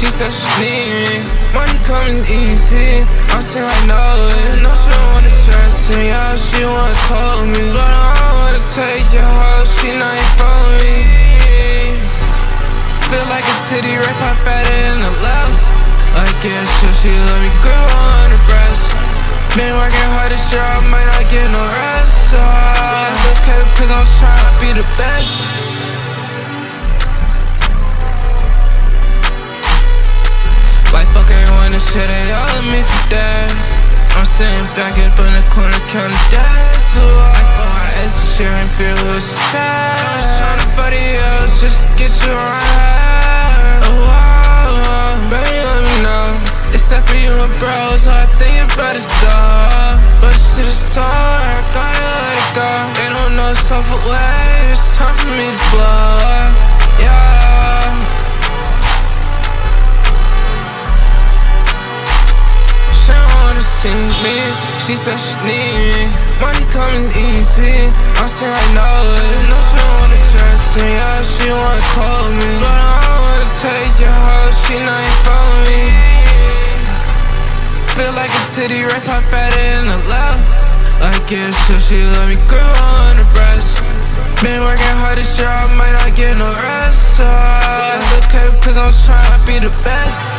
She said she need me. Money coming easy. I'm saying I know it. No, she don't wanna trust me. Yeah, she wanna call me, but I don't wanna take your hoe. She not here for me. Feel like a titty, right pop fatter in the left. I guess she let me grip on her breast. Been working hard this year, I might not get no rest. That's okay, cause I'm trying to be the best. Like fuck everyone, this shit, they all at me for that. I'm sitting back up in the corner, counting death. So I fuck my ass this year, ain't feel who's sad. I'm just tryna fuck the else, just to get you around. Oh, baby, let me know. Except for you and bro, so I think about it stuff. But shit is so hard, gotta let it go. They don't know it's off away, it's time for me to blow up. Yeah. See me, she said she need me. Money coming easy. I'm saying I know it. No, she don't wanna trust me. Yeah, she wanna call me, but I don't wanna take your hoe. She not here for me. Feel like a titty, right pop fatter in the left. I guess she let me grip on her breast. Been working hard this year, I might not get no rest. That's okay, cause I'm trying to be the best.